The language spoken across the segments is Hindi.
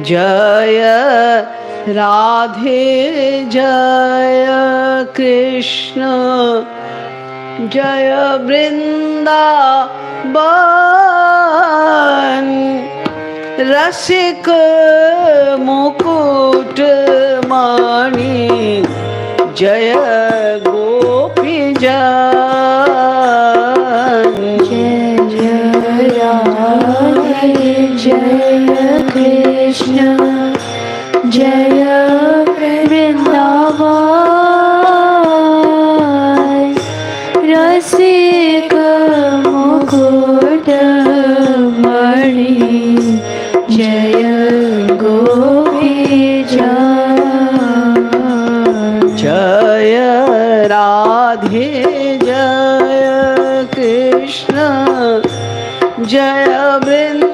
जय राधे जय कृष्ण जय वृंदावन रसिक मुकुट मणि जय गोपी जन। जय जय राधे जय कृष्ण जय वृंदावन रसिक मुकुट मणि जय गोपी जन। जय राधे जय कृष्ण जय वृंदावन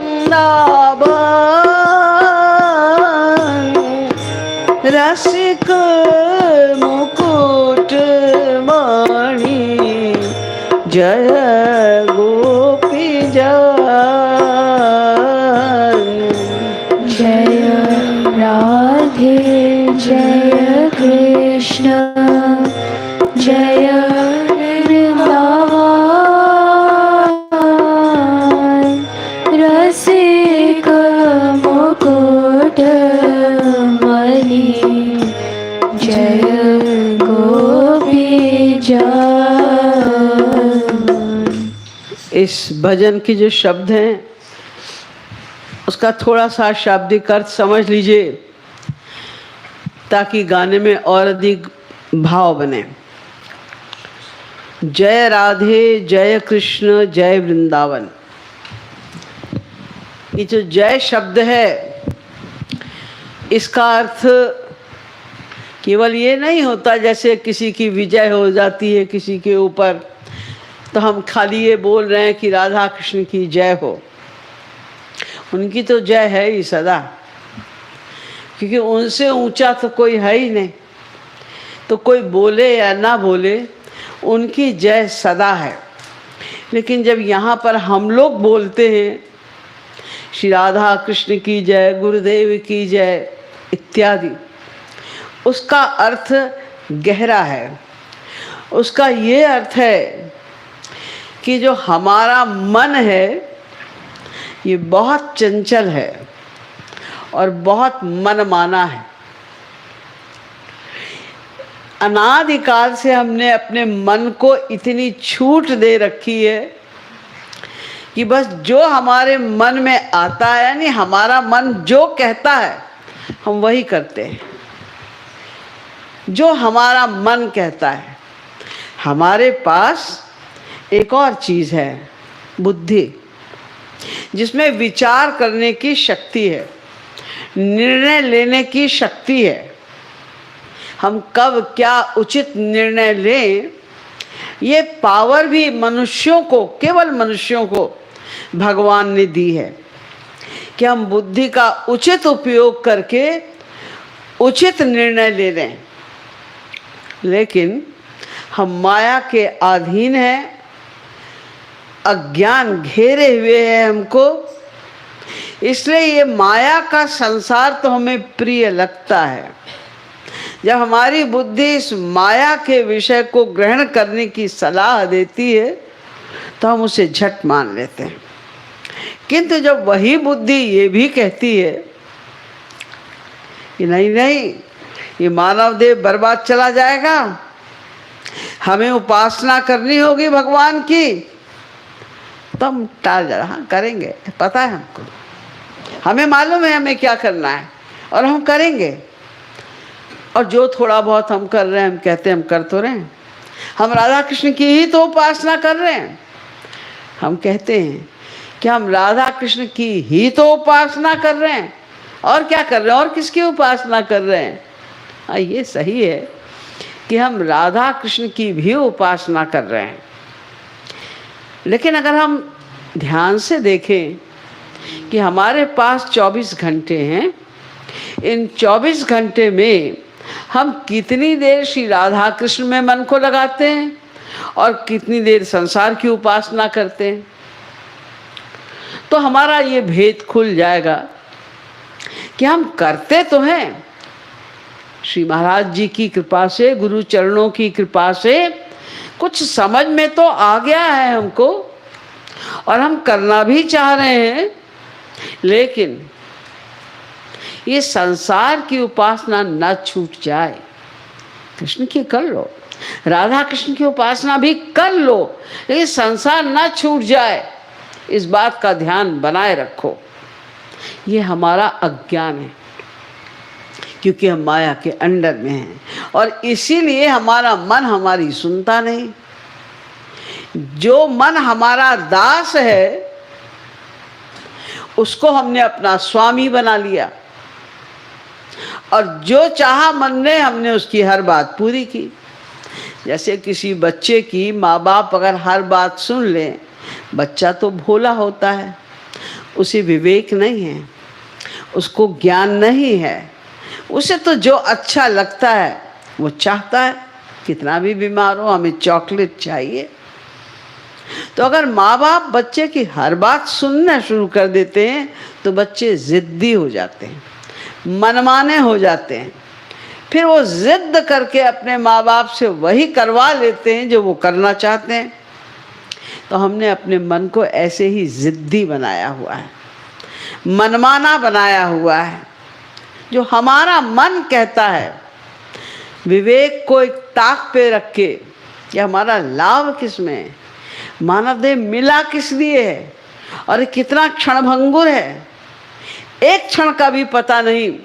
रसिक मुकुट मणि जय गोपी जन। जय राधे जय कृष्ण जय वृंदावन रसिक मुकुट मणि जय गोपी जन। इस भजन के जो शब्द हैं उसका थोड़ा सा शाब्दिक अर्थ समझ लीजिए ताकि गाने में और अधिक भाव बने। जय राधे जय कृष्ण जय वृंदावन, ये जो जय शब्द है इसका अर्थ केवल ये नहीं होता जैसे किसी की विजय हो जाती है किसी के ऊपर तो हम खाली ये बोल रहे हैं कि राधा कृष्ण की जय हो। उनकी तो जय है ही सदा, क्योंकि उनसे ऊंचा तो कोई है ही नहीं। तो कोई बोले या ना बोले उनकी जय सदा है। लेकिन जब यहाँ पर हम लोग बोलते हैं श्री राधा कृष्ण की जय, गुरुदेव की जय इत्यादि, उसका अर्थ गहरा है। उसका ये अर्थ है कि जो हमारा मन है ये बहुत चंचल है और बहुत मनमाना है। अनादिकाल से हमने अपने मन को इतनी छूट दे रखी है कि बस जो हमारे मन में आता है, यानी हमारा मन जो कहता है हम वही करते हैं। जो हमारा मन कहता है। हमारे पास एक और चीज़ है, बुद्धि, जिसमें विचार करने की शक्ति है, निर्णय लेने की शक्ति है। हम कब क्या उचित निर्णय लें, ये पावर भी मनुष्यों को, केवल मनुष्यों को भगवान ने दी है कि हम बुद्धि का उचित उपयोग करके उचित निर्णय ले लें। लेकिन हम माया के अधीन हैं, अज्ञान घेरे हुए है हमको, इसलिए ये माया का संसार तो हमें प्रिय लगता है। जब हमारी बुद्धि इस माया के विषय को ग्रहण करने की सलाह देती है तो हम उसे झट मान लेते हैं। किंतु जब वही बुद्धि ये भी कहती है कि नहीं नहीं, ये मानव देह बर्बाद चला जाएगा, हमें उपासना करनी होगी भगवान की, तो हम टाल जा, हाँ करेंगे, पता है हमको, हमें मालूम है हमें क्या करना है और हम करेंगे। और जो थोड़ा बहुत हम कर रहे हैं, हम कहते हैं हम कर तो रहे हैं, हम राधा कृष्ण की ही तो उपासना कर रहे हैं। हम कहते हैं कि हम राधा कृष्ण की ही तो उपासना कर रहे हैं, और क्या कर रहे हैं, और किसकी उपासना कर रहे हैं। हाँ, ये सही है कि हम राधा कृष्ण की भी उपासना कर रहे हैं। लेकिन अगर हम ध्यान से देखें कि हमारे पास 24 घंटे हैं, इन 24 घंटे में हम कितनी देर श्री राधा कृष्ण में मन को लगाते हैं और कितनी देर संसार की उपासना करते हैं। तो हमारा ये भेद खुल जाएगा कि हम करते तो हैं, श्री महाराज जी की कृपा से, गुरु चरणों की कृपा से कुछ समझ में तो आ गया है हमको, और हम करना भी चाह रहे हैं, लेकिन ये संसार की उपासना न छूट जाए। कृष्ण की कर लो, राधा कृष्ण की उपासना भी कर लो, लेकिन संसार न छूट जाए, इस बात का ध्यान बनाए रखो। ये हमारा अज्ञान है, क्योंकि हम माया के अंडर में हैं, और इसीलिए हमारा मन हमारी सुनता नहीं। जो मन हमारा दास है उसको हमने अपना स्वामी बना लिया, और जो चाहा मन ने हमने उसकी हर बात पूरी की। जैसे किसी बच्चे की माँ बाप अगर हर बात सुन लें, बच्चा तो भोला होता है, उसे विवेक नहीं है, उसको ज्ञान नहीं है, उसे तो जो अच्छा लगता है वो चाहता है। कितना भी बीमार हो, हमें चॉकलेट चाहिए। तो अगर माँ बाप बच्चे की हर बात सुनना शुरू कर देते हैं तो बच्चे ज़िद्दी हो जाते हैं, मनमाने हो जाते हैं, फिर वो जिद करके अपने माँ बाप से वही करवा लेते हैं जो वो करना चाहते हैं। तो हमने अपने मन को ऐसे ही ज़िद्दी बनाया हुआ है, मनमाना बनाया हुआ है। जो हमारा मन कहता है, विवेक को एक ताक पे रख के, कि हमारा लाभ किस में है, मानव देह मिला किस लिए है, और कितना क्षणभंगुर है, एक क्षण का भी पता नहीं।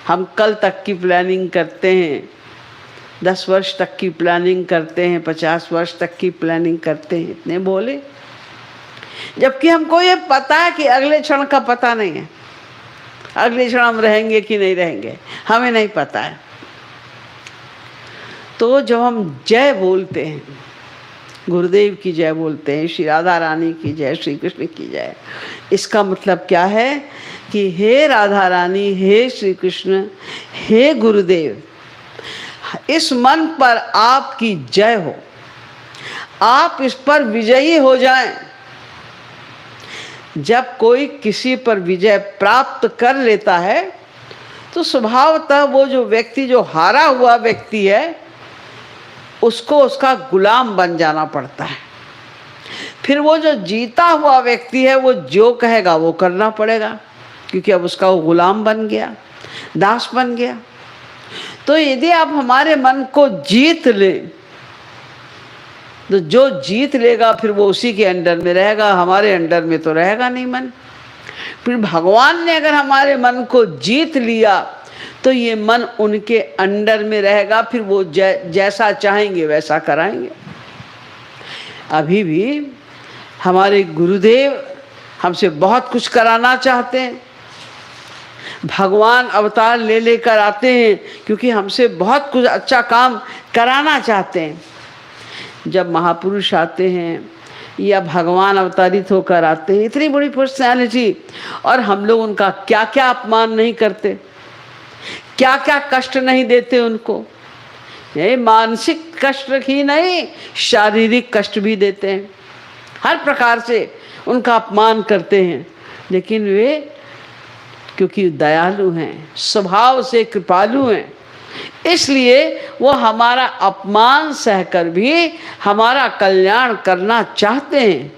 हम कल तक की प्लानिंग करते हैं, 10 वर्ष तक की प्लानिंग करते हैं, 50 वर्ष तक की प्लानिंग करते हैं, इतने बोले, जबकि हमको ये पता है कि अगले क्षण का पता नहीं है, अगले क्षण हम रहेंगे कि नहीं रहेंगे हमें नहीं पता है। तो जब हम जय बोलते हैं, गुरुदेव की जय बोलते हैं, श्री राधा रानी की जय, श्री कृष्ण की जय, इसका मतलब क्या है कि हे राधा रानी, हे श्री कृष्ण, हे गुरुदेव, इस मन पर आपकी जय हो, आप इस पर विजयी हो जाएं। जब कोई किसी पर विजय प्राप्त कर लेता है तो स्वभावतः वो जो व्यक्ति, जो हारा हुआ व्यक्ति है, उसको उसका गुलाम बन जाना पड़ता है। फिर वो जो जीता हुआ व्यक्ति है, वो जो कहेगा वो करना पड़ेगा, क्योंकि अब उसका वो गुलाम बन गया, दास बन गया। तो यदि आप हमारे मन को जीत लें, तो जो जीत लेगा फिर वो उसी के अंडर में रहेगा, हमारे अंडर में तो रहेगा नहीं मन। फिर भगवान ने अगर हमारे मन को जीत लिया तो ये मन उनके अंडर में रहेगा, फिर वो जैसा चाहेंगे वैसा कराएंगे। अभी भी हमारे गुरुदेव हमसे बहुत कुछ कराना चाहते हैं, भगवान अवतार ले लेकर आते हैं क्योंकि हमसे बहुत कुछ अच्छा काम कराना चाहते हैं। जब महापुरुष आते हैं या भगवान अवतारित होकर आते हैं, इतनी बड़ी पर्सनैलिटी, और हम लोग उनका क्या क्या अपमान नहीं करते, क्या क्या कष्ट नहीं देते उनको। ये मानसिक कष्ट ही नहीं, शारीरिक कष्ट भी देते हैं, हर प्रकार से उनका अपमान करते हैं, लेकिन वे क्योंकि दयालु हैं, स्वभाव से कृपालु हैं, इसलिए वो हमारा अपमान सहकर भी हमारा कल्याण करना चाहते हैं।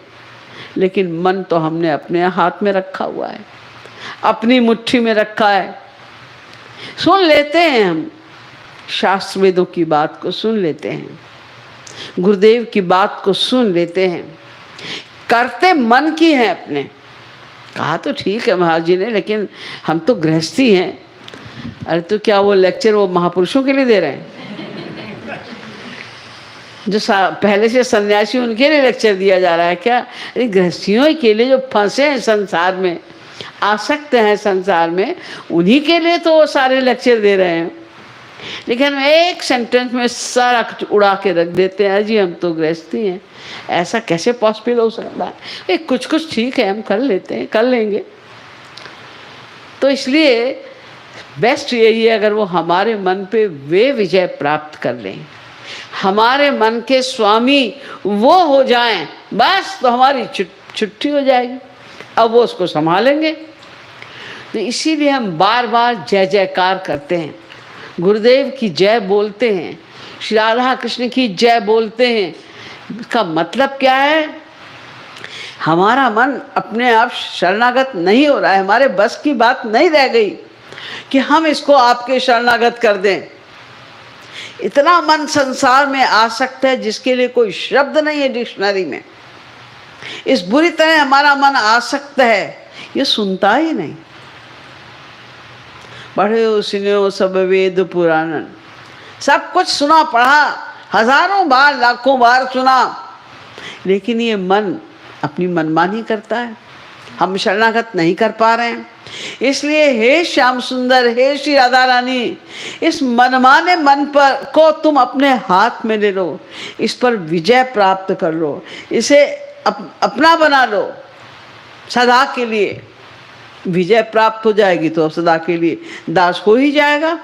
लेकिन मन तो हमने अपने हाथ में रखा हुआ है, अपनी मुट्ठी में रखा है। सुन लेते हैं हम शास्त्र वेदों की बात को, सुन लेते हैं गुरुदेव की बात को, सुन लेते हैं, करते मन की है अपने। कहा तो ठीक है महाराज जी ने, लेकिन हम तो गृहस्थी हैं। अरे तो क्या वो लेक्चर वो महापुरुषों के लिए दे रहे हैं? जो पहले से सन्यासी, उनके लिए लेक्चर दिया जा रहा है क्या? अरे गृहस्थियों के लिए जो फंसे हैं संसार में, आसक्त हैं संसार में, उन्हीं के लिए तो वो सारे लेक्चर दे रहे हैं। लेकिन हम एक सेंटेंस में सारा कुछ उड़ा के रख देते हैं, जी हम तो गृहस्थी हैं। ऐसा कैसे पॉसिबल हो सकता है? कुछ कुछ ठीक है, हम कर लेते हैं, कर लेंगे। तो इसलिए बेस्ट यही है, अगर वो हमारे मन पे वे विजय प्राप्त कर लें, हमारे मन के स्वामी वो हो जाएं, बस तो हमारी छुट्टी हो जाएगी, अब वो उसको संभालेंगे। तो इसीलिए हम बार बार जय जयकार करते हैं, गुरुदेव की जय बोलते हैं, श्री राधा कृष्ण की जय बोलते हैं। इसका मतलब क्या है? हमारा मन अपने आप शरणागत नहीं हो रहा है, हमारे बस की बात नहीं रह गई कि हम इसको आपके शरणागत कर दें। इतना मन संसार में आसक्त है जिसके लिए कोई शब्द नहीं है डिक्शनरी में। इस बुरी तरह हमारा मन आसक्त है, ये सुनता ही नहीं। पढ़ो सुनो सब वेद पुराणन, सब कुछ सुना पढ़ा, हजारों बार लाखों बार सुना, लेकिन ये मन अपनी मनमानी करता है, हम शरणागत नहीं कर पा रहे हैं। इसलिए हे श्याम सुंदर, हे श्री राधा रानी, इस मनमाने मन पर को तुम अपने हाथ में ले लो, इस पर विजय प्राप्त कर लो, इसे अपना बना लो सदा के लिए। विजय प्राप्त हो जाएगी तो सदा के लिए दास हो ही जाएगा।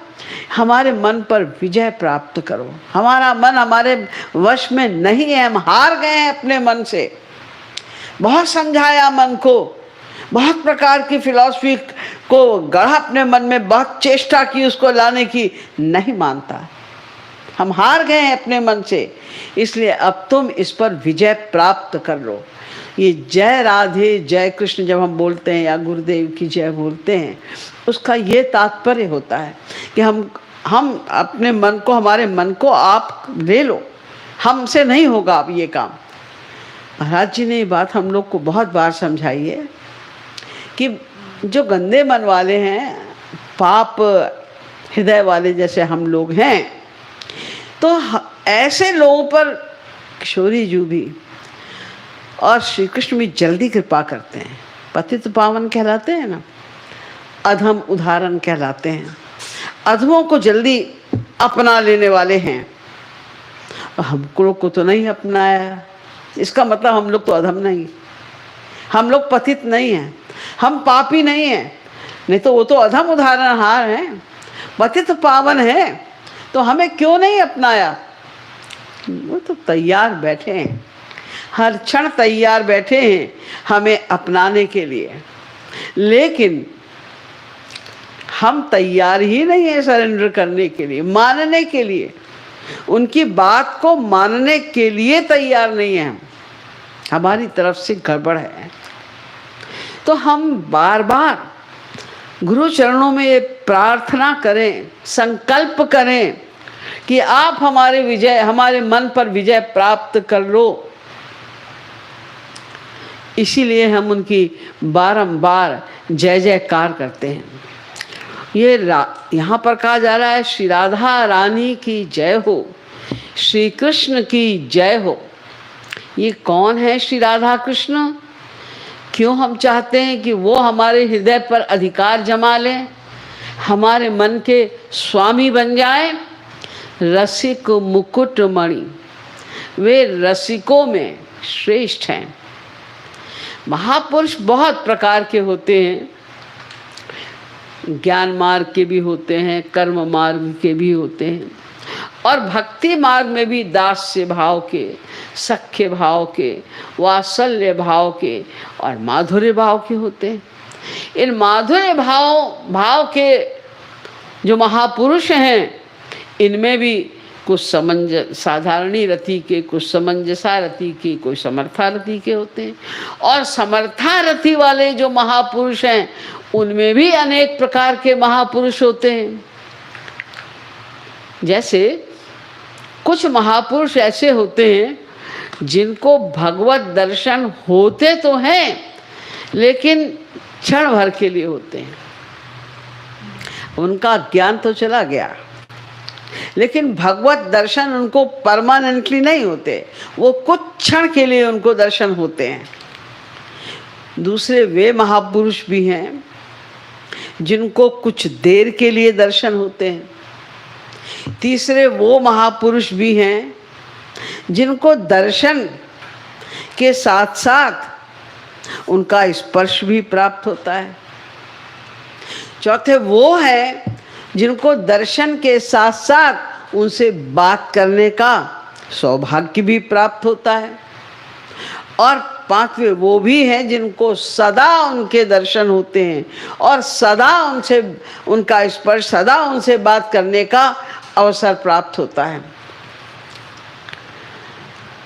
हमारे मन पर विजय प्राप्त करो। हमारा मन हमारे वश में नहीं है, हम हार गए हैं अपने मन से। बहुत समझाया मन को, बहुत प्रकार की फिलॉसफी को गढ़ा अपने मन में, बहुत चेष्टा की उसको लाने की, नहीं मानता। हम हार गए हैं अपने मन से, इसलिए अब तुम इस पर विजय प्राप्त कर लो। ये जय राधे जय कृष्ण जब हम बोलते हैं या गुरुदेव की जय बोलते हैं, उसका ये तात्पर्य होता है कि हम अपने मन को, हमारे मन को आप ले लो, हमसे नहीं होगा अब ये काम। महाराज जी ने ये बात हम लोग को बहुत बार समझाई है कि जो गंदे मन वाले हैं, पाप हृदय वाले जैसे हम लोग हैं, तो ऐसे लोगों पर किशोरी जी भी और श्री कृष्ण भी जल्दी कृपा करते हैं। पतित पावन कहलाते हैं ना, अधम उदाहरण कहलाते हैं। अधमों को जल्दी अपना लेने वाले हैं। हम लोग को तो नहीं अपनाया, इसका मतलब हम लोग तो अधम नहीं, हम लोग पतित नहीं हैं, हम पापी नहीं हैं। नहीं तो वो तो अधम उदाहरण हार हैं, पतित पावन है, तो हमें क्यों नहीं अपनाया? वो तो तैयार बैठे हैं, हर क्षण तैयार बैठे हैं हमें अपनाने के लिए। लेकिन हम तैयार ही नहीं है सरेंडर करने के लिए, मानने के लिए, उनकी बात को मानने के लिए तैयार नहीं है। हमारी तरफ से गड़बड़ है। तो हम बार बार गुरु चरणों में ये प्रार्थना करें, संकल्प करें कि आप हमारे मन पर विजय प्राप्त कर लो। इसीलिए हम उनकी बारंबार जय जयकार करते हैं। ये यहाँ पर कहा जा रहा है, श्री राधा रानी की जय हो, श्री कृष्ण की जय हो। ये कौन है श्री राधा कृष्ण? क्यों हम चाहते हैं कि वो हमारे हृदय पर अधिकार जमा लें, हमारे मन के स्वामी बन जाए? रसिक मुकुट मणि, वे रसिकों में श्रेष्ठ हैं। महापुरुष बहुत प्रकार के होते हैं, ज्ञान मार्ग के भी होते हैं, कर्म मार्ग के भी होते हैं, और भक्ति मार्ग में भी दास्य भाव के, सख्य भाव के, वात्सल्य भाव के और माधुर्य भाव के होते हैं। इन माधुर्य भाव के जो महापुरुष हैं, इनमें भी कुछ साधारणी रति के, कुछ समंजसा रति के, कोई समर्था रति के होते हैं। और समर्था रति वाले जो महापुरुष हैं, उनमें भी अनेक प्रकार के महापुरुष होते हैं। जैसे कुछ महापुरुष ऐसे होते हैं जिनको भगवत दर्शन होते तो हैं, लेकिन क्षण भर के लिए होते हैं। उनका ज्ञान तो चला गया, लेकिन भगवत दर्शन उनको परमानेंटली नहीं होते, वो कुछ क्षण के लिए उनको दर्शन होते हैं। दूसरे वे महापुरुष भी हैं जिनको कुछ देर के लिए दर्शन होते हैं। तीसरे वो महापुरुष भी हैं जिनको दर्शन के साथ साथ उनका स्पर्श भी प्राप्त होता है। चौथे वो हैं जिनको दर्शन के साथ साथ उनसे बात करने का सौभाग्य भी प्राप्त होता है। और पांचवे वो भी हैं जिनको सदा उनके दर्शन होते हैं और सदा उनसे उनका स्पर्श, सदा उनसे बात करने का अवसर प्राप्त होता है।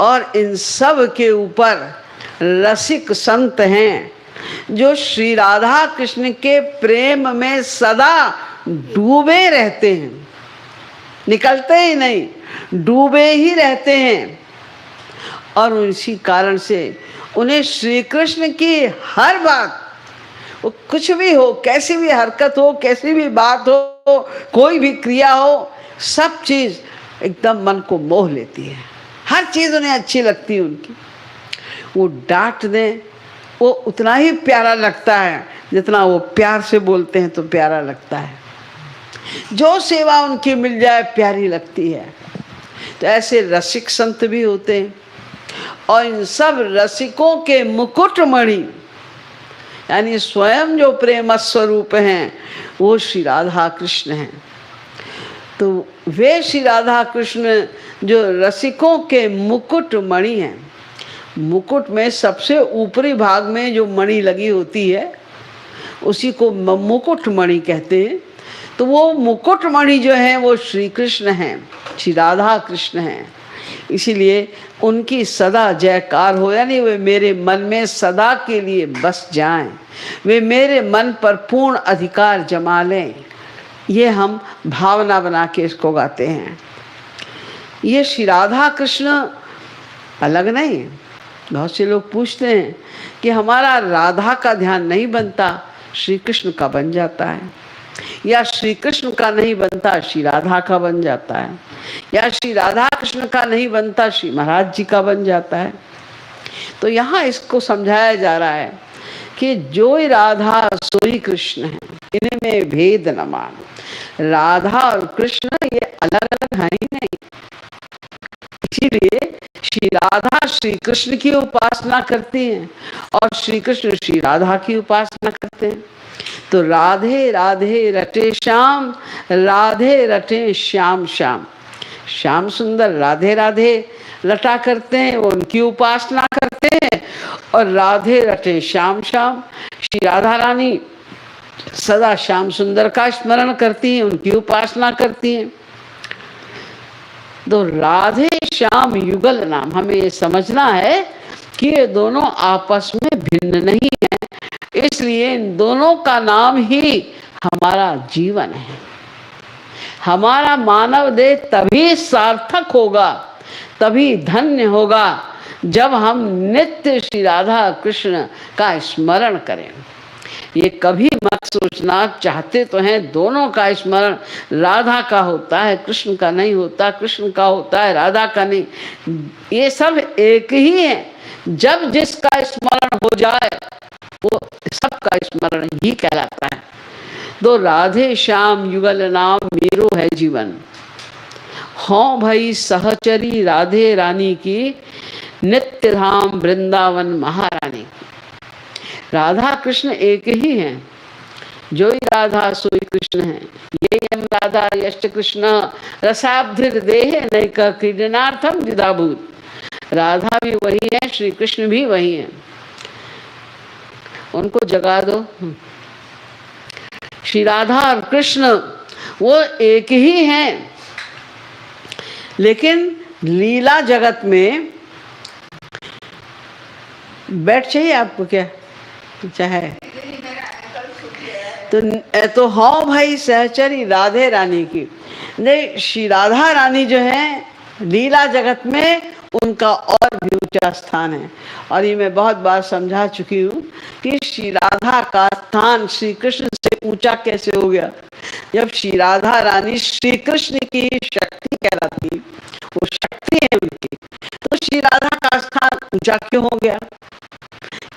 और इन सब के ऊपर रसिक संत हैं जो श्री राधा कृष्ण के प्रेम में सदा डूबे रहते हैं, निकलते ही नहीं, डूबे ही रहते हैं। और इसी कारण से उन्हें श्री कृष्ण की हर बात, वो कुछ भी हो, कैसी भी हरकत हो, कैसी भी बात हो, कोई भी क्रिया हो, सब चीज़ एकदम मन को मोह लेती है। हर चीज़ उन्हें अच्छी लगती है उनकी। वो डांट दें वो उतना ही प्यारा लगता है जितना वो प्यार से बोलते हैं तो प्यारा लगता है। जो सेवा उनकी मिल जाए प्यारी लगती है। तो ऐसे रसिक संत भी होते हैं। और इन सब रसिकों के मुकुटमणि यानी स्वयं जो प्रेम स्वरूप हैं वो श्री राधा कृष्ण हैं। तो वे श्री राधा कृष्ण जो रसिकों के मुकुटमणि हैं, मुकुट में सबसे ऊपरी भाग में जो मणि लगी होती है उसी को मुकुटमणि कहते हैं। तो वो मुकुटमणि जो है वो श्री कृष्ण हैं, श्री राधा कृष्ण हैं। इसीलिए उनकी सदा जयकार हो, यानी वे मेरे मन में सदा के लिए बस जाएं, वे मेरे मन पर पूर्ण अधिकार जमा लें। ये हम भावना बना के इसको गाते हैं। ये श्री राधा कृष्ण अलग नहीं है। बहुत से लोग पूछते हैं कि हमारा राधा का ध्यान नहीं बनता, श्री कृष्ण का बन जाता है, या श्री कृष्ण का नहीं बनता श्री राधा का बन जाता है, या श्री राधा कृष्ण का नहीं बनता श्री महाराज जी का बन जाता है। तो यहाँ इसको समझाया जा रहा है कि जो राधा सोई कृष्ण है, इनमें भेद न मान। राधा और कृष्ण ये अलग अलग है ही नहीं। इसीलिए श्री राधा श्री कृष्ण की उपासना करती हैं और श्री कृष्ण श्री राधा की उपासना करते हैं। तो राधे राधे रटे श्याम, राधे रटे श्याम श्याम। श्याम सुंदर राधे राधे रटा करते हैं, वो उनकी उपासना करते हैं। और राधे रटे श्याम श्याम, श्री राधा रानी सदा श्याम सुंदर का स्मरण करती हैं, उनकी उपासना करती हैं। तो राधे श्याम युगल नाम, हमें ये समझना है कि ये दोनों आपस में भिन्न नहीं है। इसलिए इन दोनों का नाम ही हमारा जीवन है। हमारा मानव देह तभी सार्थक होगा, तभी धन्य होगा जब हम नित्य श्री राधा कृष्ण का स्मरण करें। ये कभी मत सोचना, चाहते तो हैं दोनों का स्मरण, राधा का होता है कृष्ण का नहीं होता, कृष्ण का होता है राधा का नहीं। ये सब एक ही है। जब जिसका स्मरण हो जाए वो सबका स्मरण ही कहलाता है। तो राधे श्याम युगल नाम मेरो है जीवन। हों भई सहचरी राधे रानी की, नित्य धाम वृंदावन महारानी। राधा कृष्ण एक ही हैं, जो ही राधा सोई कृष्ण है। ये यम राधा यश्च कृष्ण रसाब्धिर देहे नैक क्रीडनार्थम द्विधाभूत। राधा भी वही है, श्री कृष्ण भी वही है। उनको जगा दो। श्री राधा और कृष्ण वो एक ही हैं, लेकिन लीला जगत में बैठ चाहिए आपको क्या चाहे तो हाँ भाई सहचरी राधे रानी की। नहीं, श्री राधा रानी जो है लीला जगत में उनका और भी ऊंचा स्थान है। और ये मैं बहुत बार समझा चुकी हूँ कि श्री राधा का स्थान श्री कृष्ण से ऊंचा कैसे हो गया। जब श्री राधा रानी श्री कृष्ण की शक्ति कहलाती, वो शक्ति है उनकी, तो श्री राधा का स्थान ऊंचा क्यों हो गया?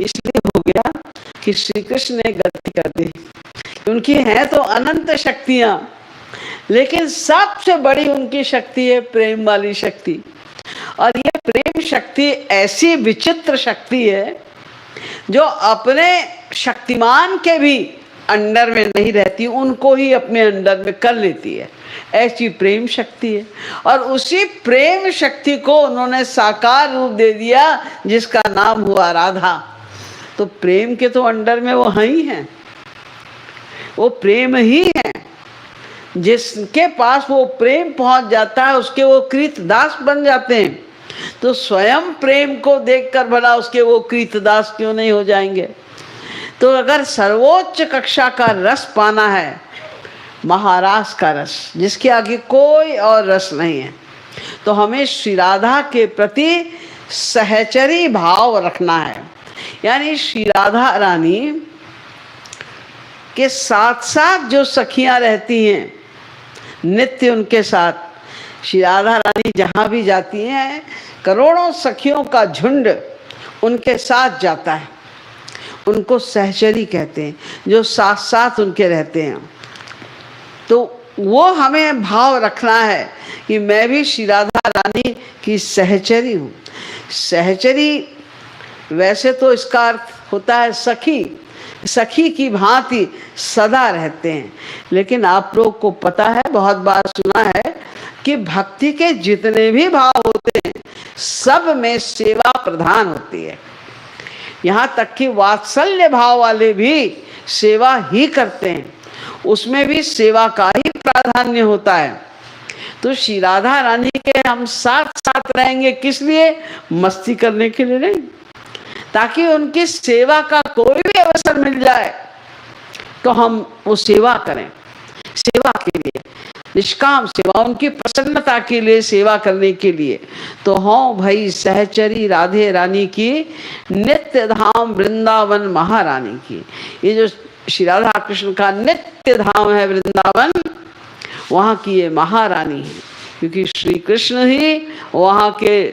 इसलिए हो गया कि श्री कृष्ण ने गलती कर दी। उनकी है तो अनंत शक्तियां, लेकिन सबसे बड़ी उनकी शक्ति है प्रेम वाली शक्ति। और ये प्रेम शक्ति ऐसी विचित्र शक्ति है जो अपने शक्तिमान के भी अंडर में नहीं रहती, उनको ही अपने अंडर में कर लेती है। ऐसी प्रेम शक्ति है। और उसी प्रेम शक्ति को उन्होंने साकार रूप दे दिया जिसका नाम हुआ राधा। तो प्रेम के तो अंडर में वो हैं ही हैं, वो प्रेम ही है। जिसके पास वो प्रेम पहुंच जाता है उसके वो कृतदास बन जाते हैं। तो स्वयं प्रेम को देखकर भला उसके वो कृतदास क्यों नहीं हो जाएंगे। तो अगर सर्वोच्च कक्षा का रस पाना है, महारास का रस जिसके आगे कोई और रस नहीं है, तो हमें श्री राधा के प्रति सहचरी भाव रखना है। यानी श्री राधा रानी के साथ साथ जो सखियां रहती हैं नित्य उनके साथ, श्री राधा रानी जहाँ भी जाती हैं करोड़ों सखियों का झुंड उनके साथ जाता है। उनको सहचरी कहते हैं, जो साथ साथ उनके रहते हैं। तो वो हमें भाव रखना है कि मैं भी श्री राधा रानी की सहचरी हूँ। सहचरी वैसे तो इसका अर्थ होता है सखी, सखी की भांति सदा रहते हैं। लेकिन आप लोग को पता है, बहुत बार सुना है कि भक्ति के जितने भी भाव होते हैं सब में सेवा प्रधान होती है। यहाँ तक कि वात्सल्य भाव वाले भी सेवा ही करते हैं, उसमें भी सेवा का ही प्राधान्य होता है। तो श्री राधा रानी के हम साथ साथ रहेंगे, किस लिए? मस्ती करने के लिए नहीं, ताकि उनकी सेवा का कोई भी अवसर मिल जाए तो हम वो सेवा करें। सेवा के लिए, निष्काम सेवा, उनकी प्रसन्नता के लिए सेवा करने के लिए। तो हाँ भाई, सहचरी राधे रानी की, नित्य धाम वृंदावन महारानी की। ये जो श्री राधा कृष्ण का नित्य धाम है वृंदावन, वहाँ की ये महारानी है, क्योंकि श्री कृष्ण ही वहाँ के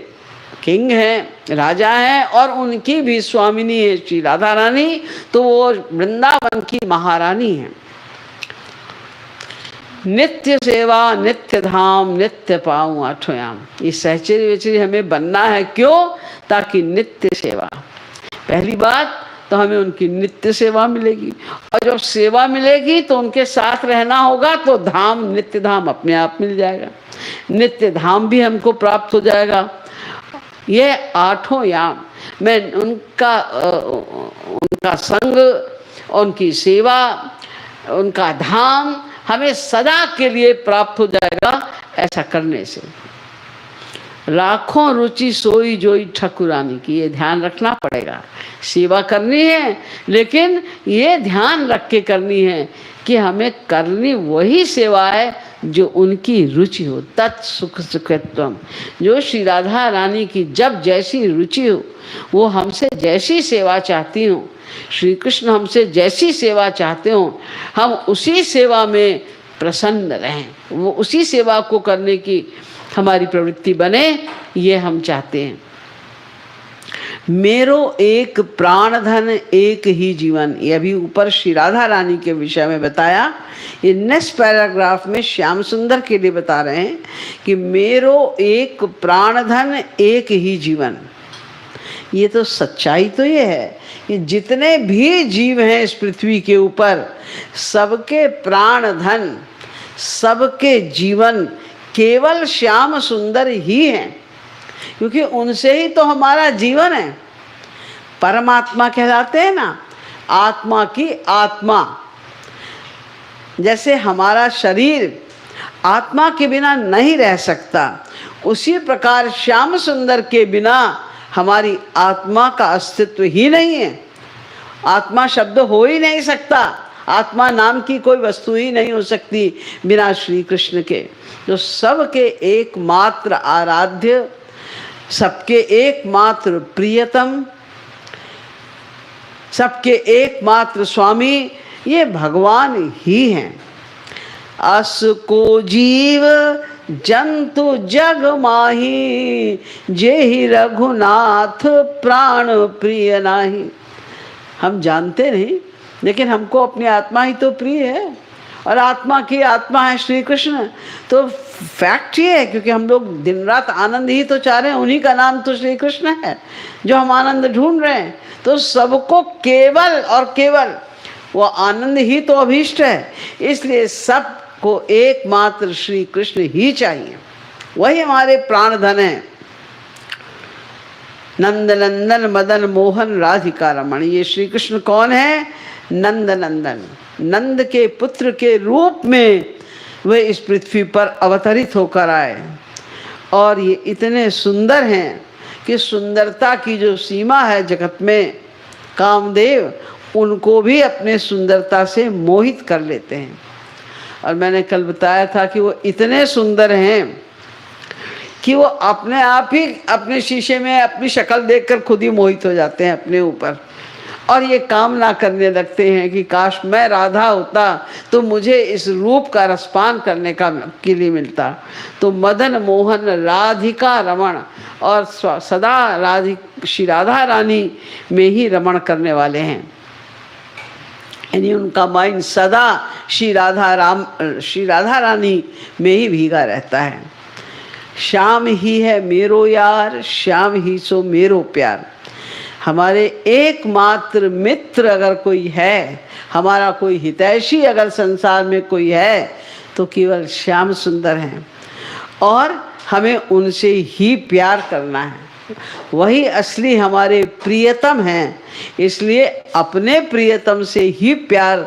किंग हैं, राजा हैं, और उनकी भी स्वामिनी है श्री राधा रानी। तो वो वृंदावन की महारानी है। नित्य सेवा नित्य धाम नित्य पाऊँ आठोयाम। ये सहचरी वेचरी हमें बनना है। क्यों? ताकि नित्य सेवा, पहली बात तो हमें उनकी नित्य सेवा मिलेगी, और जब सेवा मिलेगी तो उनके साथ रहना होगा, तो धाम, नित्य धाम अपने आप मिल जाएगा। नित्य धाम भी हमको प्राप्त हो जाएगा। ये आठों याम में उनका संग, उनकी सेवा, उनका धाम हमें सदा के लिए प्राप्त हो जाएगा। ऐसा करने से लाखों रुचि सोई जोई ठकुरानी की, ये ध्यान रखना पड़ेगा। सेवा करनी है, लेकिन ये ध्यान रख के करनी है कि हमें करनी वही सेवा है जो उनकी रुचि हो। तत्सुख सुखत्वम, जो श्री राधा रानी की जब जैसी रुचि हो, वो हमसे जैसी सेवा चाहती हूँ, श्री कृष्ण हमसे जैसी सेवा चाहते हो, हम उसी सेवा में प्रसन्न रहें, वो उसी सेवा को करने की हमारी प्रवृत्ति बने, ये हम चाहते हैं। मेरो एक प्राण धन एक ही जीवन, ये अभी ऊपर श्री राधा रानी के विषय में बताया। ये नेक्स्ट पैराग्राफ में श्याम सुंदर के लिए बता रहे हैं कि मेरो एक प्राण धन एक ही जीवन। ये तो सच्चाई तो ये है कि जितने भी जीव हैं इस पृथ्वी के ऊपर, सबके प्राण धन, सबके जीवन केवल श्याम सुंदर ही हैं, क्योंकि उनसे ही तो हमारा जीवन है। परमात्मा कहलाते हैं ना, आत्मा की आत्मा। जैसे हमारा शरीर आत्मा के बिना नहीं रह सकता, उसी प्रकार श्याम सुंदर के बिना हमारी आत्मा का अस्तित्व ही नहीं है। आत्मा शब्द हो ही नहीं सकता, आत्मा नाम की कोई वस्तु ही नहीं हो सकती बिना श्री कृष्ण के, जो सबके एकमात्र आराध्य, सबके एकमात्र प्रियतम, सबके एकमात्र स्वामी, ये भगवान ही हैं। अस को जीव जंतु जग माही, जेहि रघुनाथ प्राण प्रिय नाही। हम जानते नहीं, लेकिन हमको अपनी आत्मा ही तो प्रिय है, और आत्मा की आत्मा है श्री कृष्ण। तो फैक्ट ये है, क्योंकि हम लोग दिन रात आनंद ही तो चाह रहे हैं, उन्हीं का नाम तो श्री कृष्ण है जो हम आनंद ढूंढ रहे हैं। तो सबको केवल और केवल वो आनंद ही तो अभीष्ट है। इसलिए सबको एकमात्र श्री कृष्ण ही चाहिए, वही हमारे प्राण धन है। नंद नंदन मदन मोहन राधिका रमण, ये श्री कृष्ण कौन है? नंद नंदन, नंद के पुत्र के रूप में वे इस पृथ्वी पर अवतरित होकर आए। और ये इतने सुंदर हैं कि सुंदरता की जो सीमा है जगत में, कामदेव उनको भी अपने सुंदरता से मोहित कर लेते हैं। और मैंने कल बताया था कि वो इतने सुंदर हैं कि वो अपने आप ही अपने शीशे में अपनी शक्ल देखकर खुद ही मोहित हो जाते हैं अपने ऊपर, और ये कामना करने लगते हैं कि काश मैं राधा होता तो मुझे इस रूप का रसपान करने का के लिए मिलता। तो मदन मोहन राधिका रमण, और सदा श्री राधा रानी में ही रमण करने वाले हैं, यानी उनका माइंड सदा श्री राधा रानी में ही भीगा रहता है। श्याम ही है मेरो यार, श्याम ही सो मेरो प्यार। हमारे एकमात्र मित्र अगर कोई है, हमारा कोई हितैषी अगर संसार में कोई है, तो केवल श्याम सुंदर हैं, और हमें उनसे ही प्यार करना है। वही असली हमारे प्रियतम हैं। इसलिए अपने प्रियतम से ही प्यार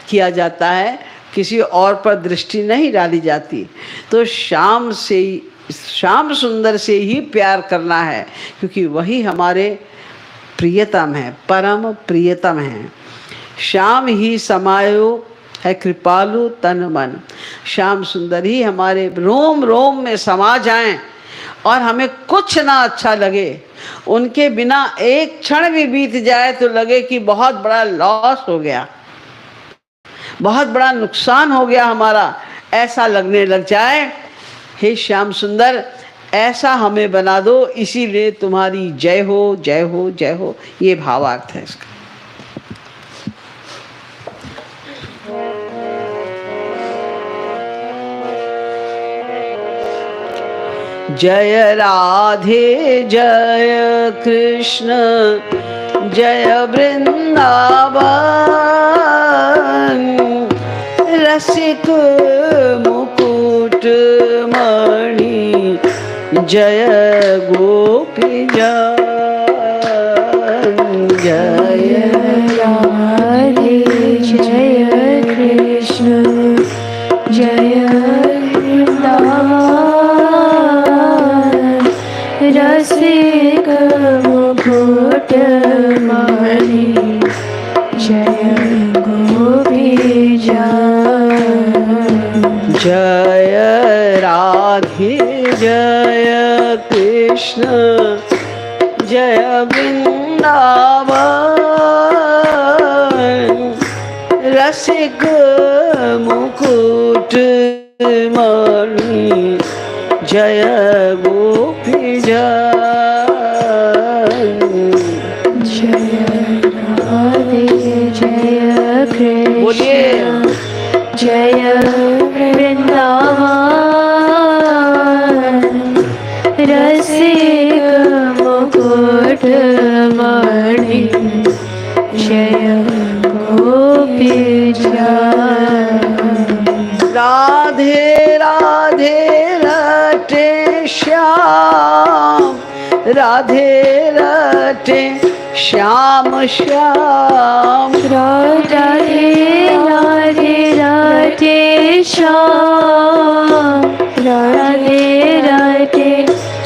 किया जाता है, किसी और पर दृष्टि नहीं डाली जाती। तो श्याम सुंदर से ही प्यार करना है, क्योंकि वही हमारे प्रियतम है, परम प्रियतम है। श्याम ही समायो है कृपालु तन मन, श्याम सुंदर ही हमारे रोम रोम में समा जाएं और हमें कुछ ना अच्छा लगे, उनके बिना एक क्षण भी बीत जाए तो लगे कि बहुत बड़ा लॉस हो गया, बहुत बड़ा नुकसान हो गया हमारा, ऐसा लगने लग जाए। हे श्याम सुंदर, ऐसा हमें बना दो, इसीलिए तुम्हारी जय हो जय हो जय हो, ये भावार्थ है इसका। जय राधे जय कृष्ण जय वृंदावन, रसिक मुकुट मणि जय गोपी जन। जय राधे जय कृष्ण जय वृंदावन, रसिक मुकुट मणि जय गोपी जन। जय राधे जय कृष्ण जय वृंदावन, रसिक मुकुट मणि जय गोपी जन। जय राधे जय कृष्ण जय वृंदावन, रसिक मुकुट मणि जय गोपी जन। राधे राधे रटे श्याम, राधे रटे श्याम श्याम, राधे राधे रटे श्याम, राधे राधे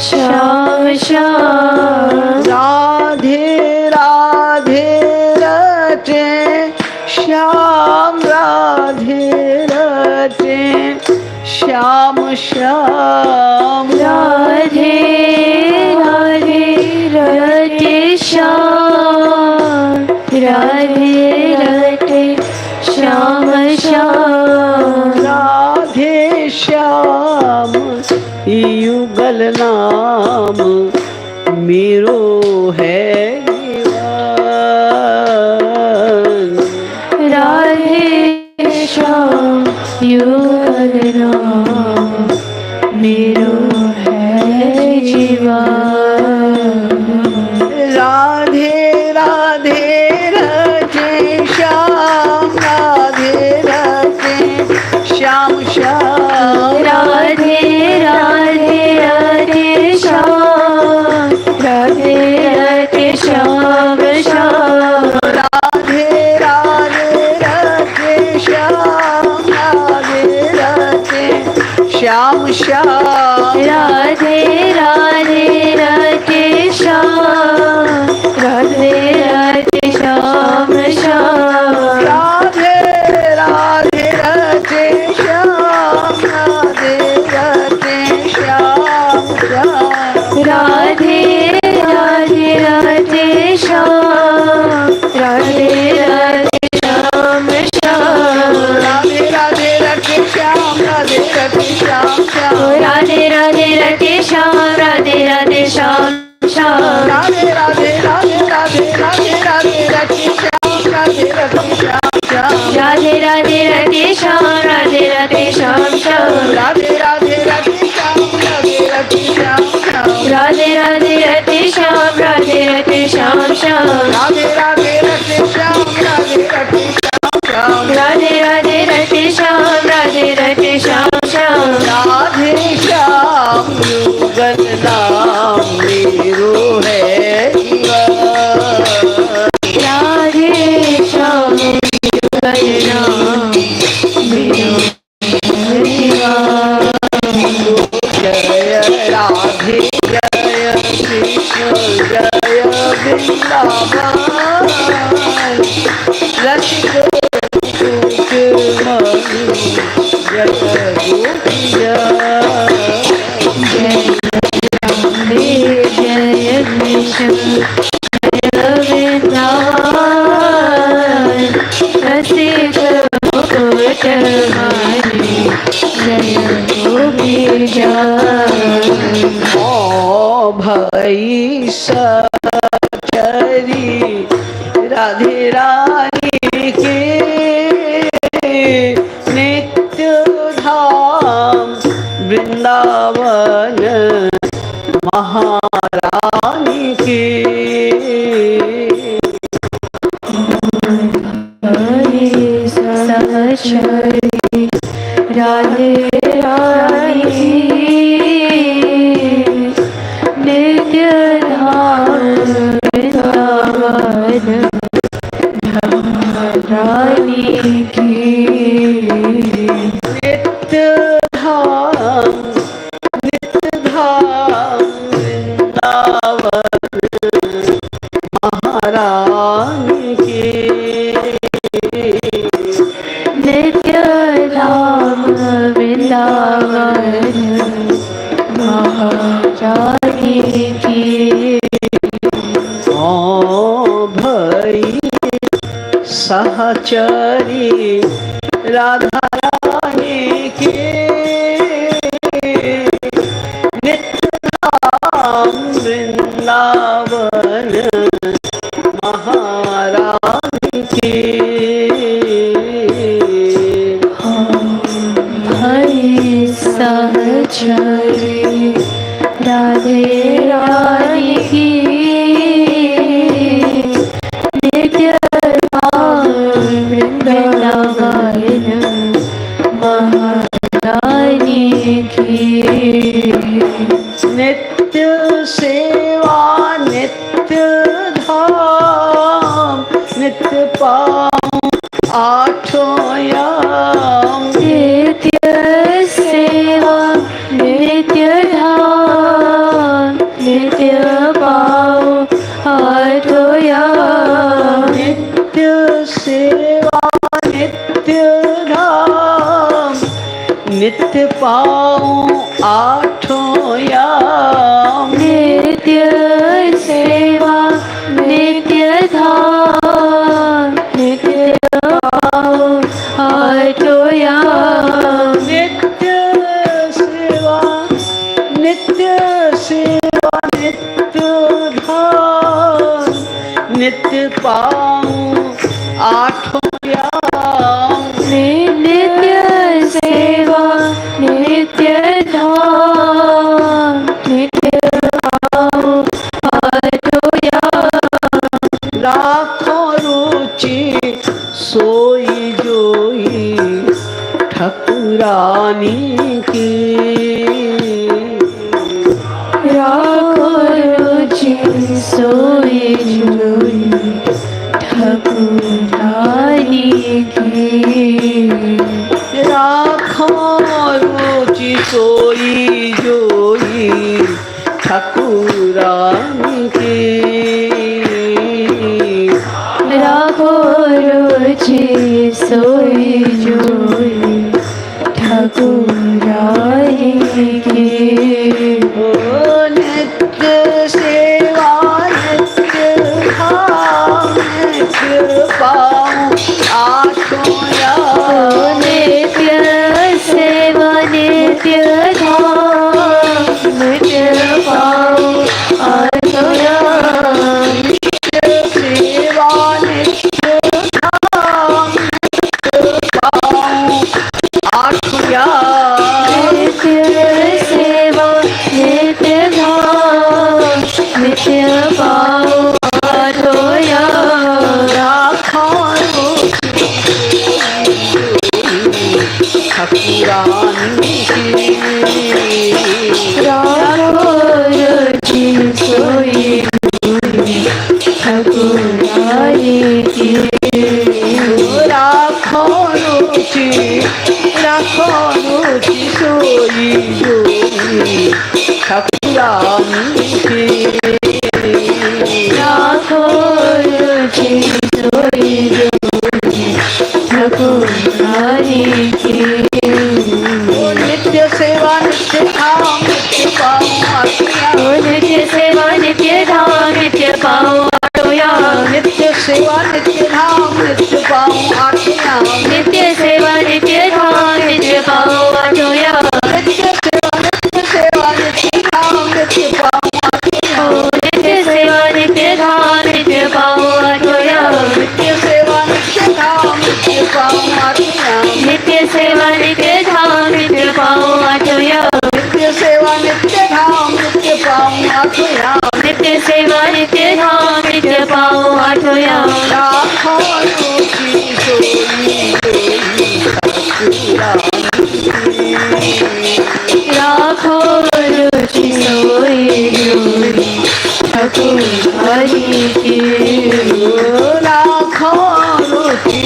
श्याम श्याम, राधे राधे रटे श्याम, राधे रटे श्याम श्याम, राधे राधे रटे श्याम, राधे रटे श्याम श्याम, राधे श्याम युगल नाम मेरो है जीवन। राधे श्याम युगल नाम मेरो है जीवन। राधे राधे रटे श्याम, से मुकुट मारे जय गोपीजा ओ भई सचरी राधे रानी के नित्य धाम वृंदावन महारानी के सहचरी राधे रानी नित्य धाम वृंदावन रानी की नित्य धाम वृंदावन महारानी के नित्य धाम वृंदावन महारानी की ओ भई सहचरी राधा रानी के नित्य धाम वृंदावन महारानी के हरि सहचरी राधे रानी की नित्य धाम वृंदावन महारानी की नित्य सेवा नित्य धाम नित्य पाऊं आठों याम नित्य सेवा नित्य धाम नित्य पाओ आठों याम नित्य सेवा नित्य धाम नित्य पाऊं आठों याम नित्य सेवा नित्य धाम नित्य पाओ आठों याम नित्य सेवा नित्य धाम नित्य पाऊं आठों याम नित्य सेवा नित्य धाम नित्य पाओ आठों याम लाखों रुचि सोई जोई ठकुरानी की राखो रुचि सोई जोई ठाकुरानी की राखों रुचि सोई जोई ठकुरानी की राखो रुचि सोई जोई ठाकुरानी की ओ नित्य सेवा नित्य धाम नित्य पाऊं आठों याम नित्य सेवा नित्य धाम नित्य पाओ आठों याम सेवा नित्य धाम नित्य पाऊं आठों याम नित्य सेवा नित्य धाम नित्य पाओ आठों याम राखों ठकुरानी की राखो रुचि सोई ठाकुरानी की राखों रुचि सोई जोई ठकुरानी की राखो रुचि सोई जोई ठाकुरानी की नित्य सेवा नित्य धाम नित्य पाऊं आठों याम नित्य सेवा नित्य धाम नित्य पाओ आठों याम नित्य सेवा नित्य धाम नित्य पाऊँ आठों याम, नित्य सेवा नित्य धाम नित्य पाऊँ आठों याम, नित्य सेवा नित्य धाम नित्य पाऊँ आठों याम, नित्य सेवा नित्य धाम नित्य पाऊँ आठों याम, नित्य सेवा नित्य धाम नित्य पाऊँ आठों याम, नित्य सेवा नित्य धाम नित्य पाऊँ आठों याम, नित्य सेवा नित्य धाम नित्य पाऊँ आठों याम, नित्य सेवा नित्य धाम नित्य पाऊँ आठों याम, लाखों रुचि सोई लाखों रुचि सोई जोई ठाकुर हरि की,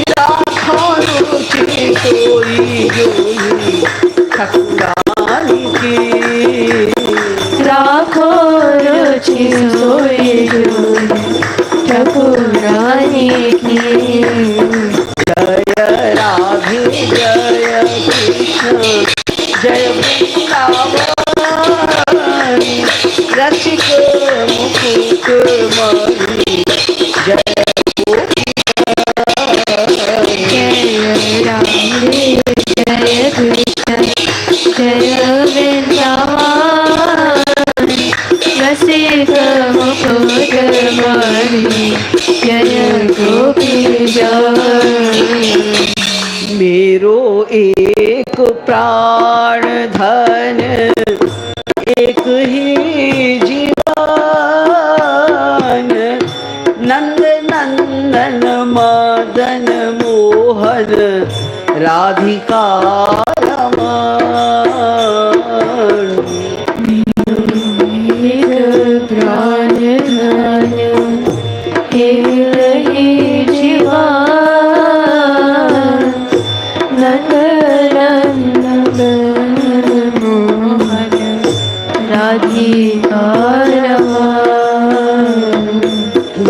लाखों रुचि सोई जोई ठाकुरानी की, लाखों रुचि सोई जोई ठाकुरानी की, जय राधे जय कृष्ण जय वृंदावन, रसिक मुकुट मणि जय जय राधे जय कृष्ण जय वृंदावन, रसिक मुकुट मणि जय गोपी जय, मेरो एक प्राण धन एक ही जीवन, नंद नंदन मदन मोहन राधिका रमण, एक प्राण धन एक ही जीवन, नंद नंदन मोहन राधिका रमण,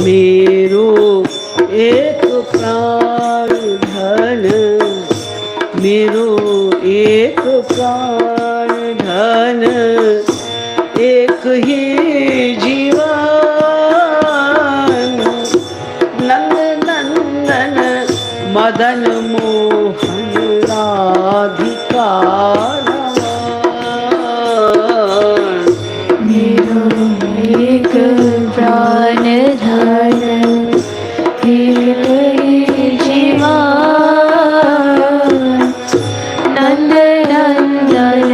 मेरो एक प्राण धन, मेरो एक प्राण धन एक ही जीवन, नंद नंदन मदन मोहन राधिका रमण, मेरो एक प्राण धन एक ही जीवन, नंद नंदन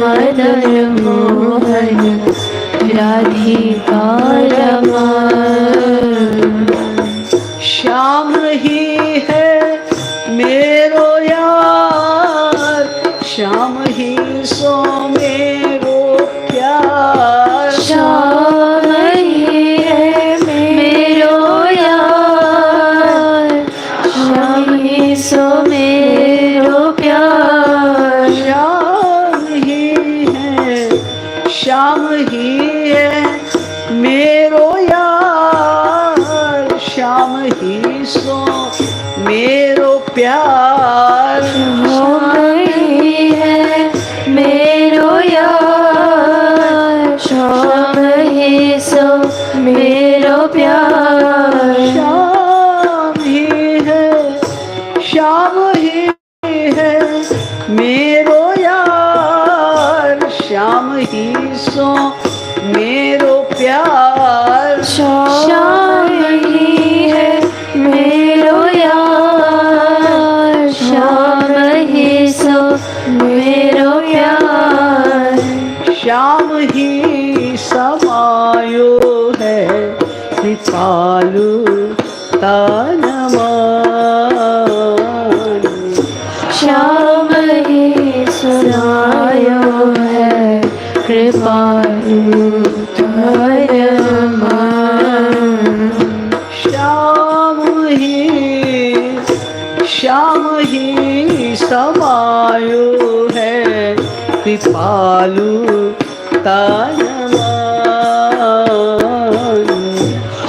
मदन मोहन राधिका रमण, श्याम ही है मेरो यार, श्याम ही सो मेरो प्यार, श्याम ही है मेरो यार, श्याम ही सो मेरो प्यार, श्याम ही है, श्याम ही है मेरो यार, श्याम ही सो मेरो प्यार, श्याम ही है मेरो यार, श्याम ही सो मेरो प्यार, श्याम ही है, श्याम ही है मेरो यार, श्याम ही सो मेरो प्यार, श्याम ही है मेरो यार, श्याम ही सो मेरो प्यार, श्याम ही समायो है कृपालु तन मन, श्याम ही सुनायो है कृपालु तन मन, श्याम ही समायो है कृपालु तन मन,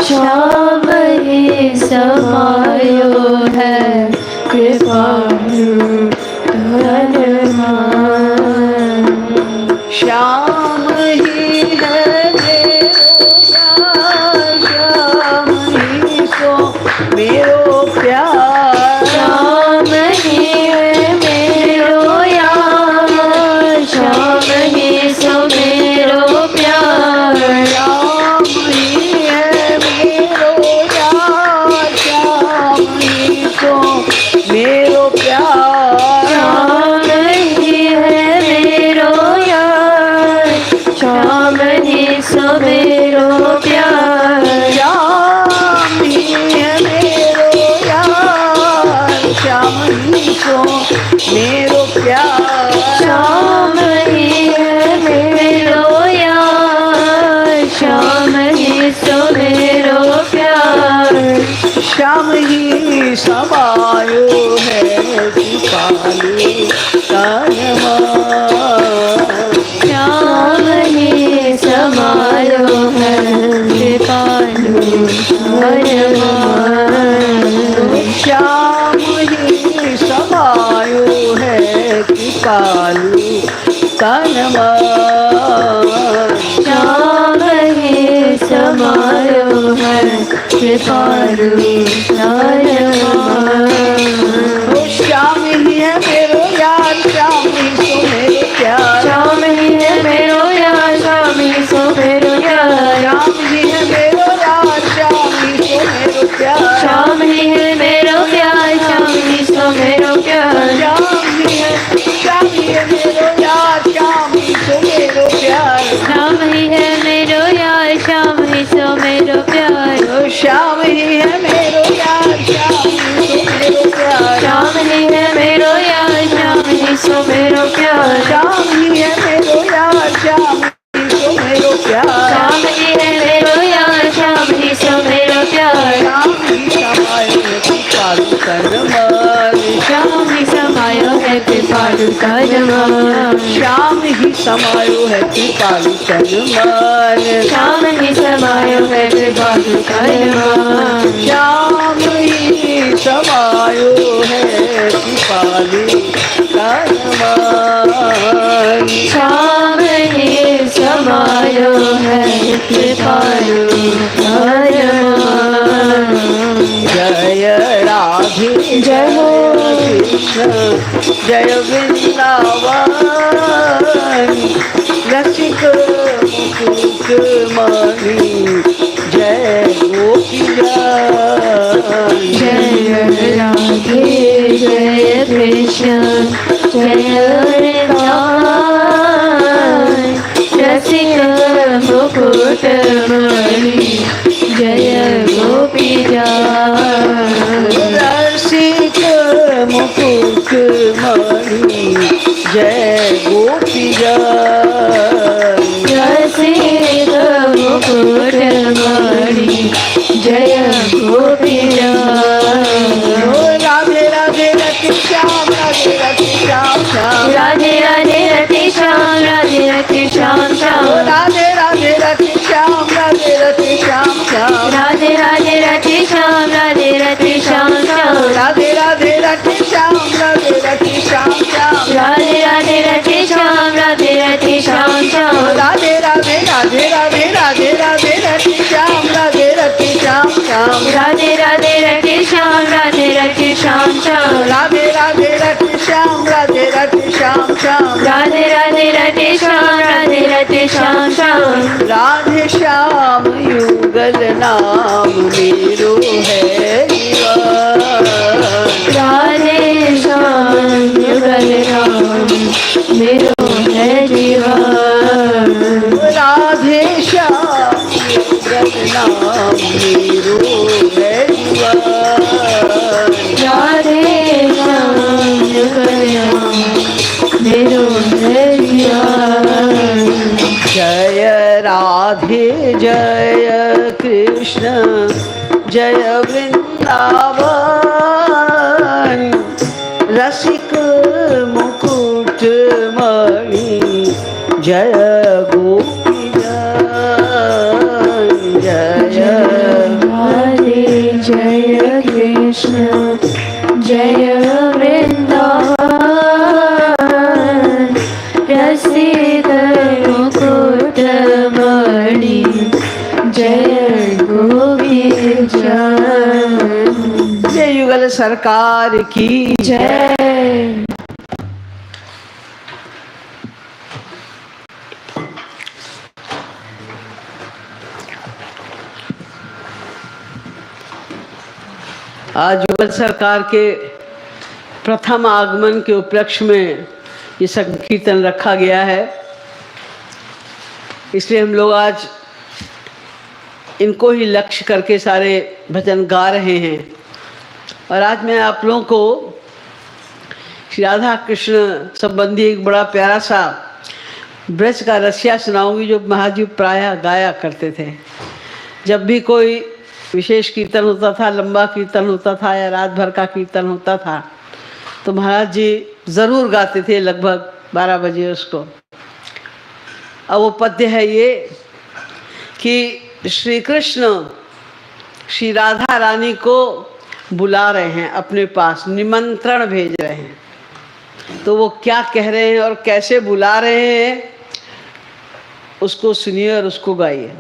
श्याम ही समायो है कृपालु तन मन, श्याम ही है मेरो यार, श्याम ही सो मेरो ही समायो है कृपालु तनमान। श्याम ही समायो है कृपालु तनमान। श्याम ही समायो है कृपालु तनमान। श्याम ही समायो है कृपालु तनमान। ओ श्याम ही है मेरो यार, श्याम ही सो मेरो प्यार। श्याम ही है मेरो यार, श्याम ही सो मेरो प्यार। श्याम ही है मेरो यार, श्याम ही सो मेरो प्यार। श्याम ही है मेरो प्यार, श्याम ही सो मेरो प्यार। श्याम ही है मेरो यार, श्याम ही सो मेरो प्यार। श्याम ही है मेरो यार, श्याम ही सो मेरो प्यार। ओ श्याम ही है मेरो यार, श्याम ही सो मेरो प्यार। श्याम ही है मेरो यार, श्याम ही सो मेरो प्यार। श्याम ही है मेरो यार, श्याम ही सो मेरो प्यार। श्याम ही है मेरो यार, श्याम ही सो मेरो प्यार। श्याम ही समायो है कृपालु तनमान। श्याम ही समायो है कृपालु तनमान। श्याम ही समायो है कृपालु तनमान। श्याम ही समायो है कृपालु तनमान। श्याम ही समायो है कृपालु तनमान। श्याम ही समायो है कृपालु तनमान। जय राधे जय हो कृष्ण, जय वृंदावन। रसिक मुकुट मणि, जय गोपी जय राधे जय कृष्ण जय वृंदावन। रसिक मुकुट मणि, जय गोपी रसिक मुकुट मणि, जय गोपी रसिक मुकुट मणि, जय गोपी राधे राधे रति श्याम, राधे रति श्याम श्याम। राधे राधे रति श्याम, राधे रति श्याम श्याम। राधे राधे रति श्याम, राधे रति श्याम श्याम। राधे राधे रति श्याम, राधे रति श्याम श्याम। राधे राधे रति श्याम, राधे रति श्याम श्याम। राधे राधे रति श्याम, राधे रति श्याम श्याम। राधे राधे राधे राधे राधे राधे रति श्याम, राधे रति श्याम श्याम। राधे राधे रति श्याम, राधे रति श्याम श्याम। राधे राधे रति श्याम, राधे रति श्याम श्याम। राधे राधे रति श्याम, राधे रति श्याम श्याम। राधे श्याम युगल नाम मेरो है जीवन। राधे श्याम युगल नाम मेरो है जीवन। राधे श्याम युगल नाम मेरो है जीवन। राधे श्याम युगल नाम मेरो है जीवन। जय राधे जय कृष्ण, जय वृंदावन। रसिक मुकुट मणि, जय गोपी जय। राधे जय कृष्ण जय वृंदावन। रसिक मुकुट मणि, जय गोपी जय युगल सरकार की जय। आज युगल सरकार के प्रथम आगमन के उपलक्ष्य में ये संकीर्तन रखा गया है, इसलिए हम लोग आज इनको ही लक्ष्य करके सारे भजन गा रहे हैं। और आज मैं आप लोगों को श्री राधा कृष्ण संबंधी एक बड़ा प्यारा सा ब्रज का रसिया सुनाऊंगी, जो महाजीव प्रायः गाया करते थे। जब भी कोई विशेष कीर्तन होता था, लंबा कीर्तन होता था या रात भर का कीर्तन होता था, तो महाराज जी ज़रूर गाते थे लगभग 12 बजे उसको। अब वो पद्य है ये कि श्री कृष्ण श्री राधा रानी को बुला रहे हैं अपने पास, निमंत्रण भेज रहे हैं। तो वो क्या कह रहे हैं और कैसे बुला रहे हैं उसको सुनिए और उसको गाइए।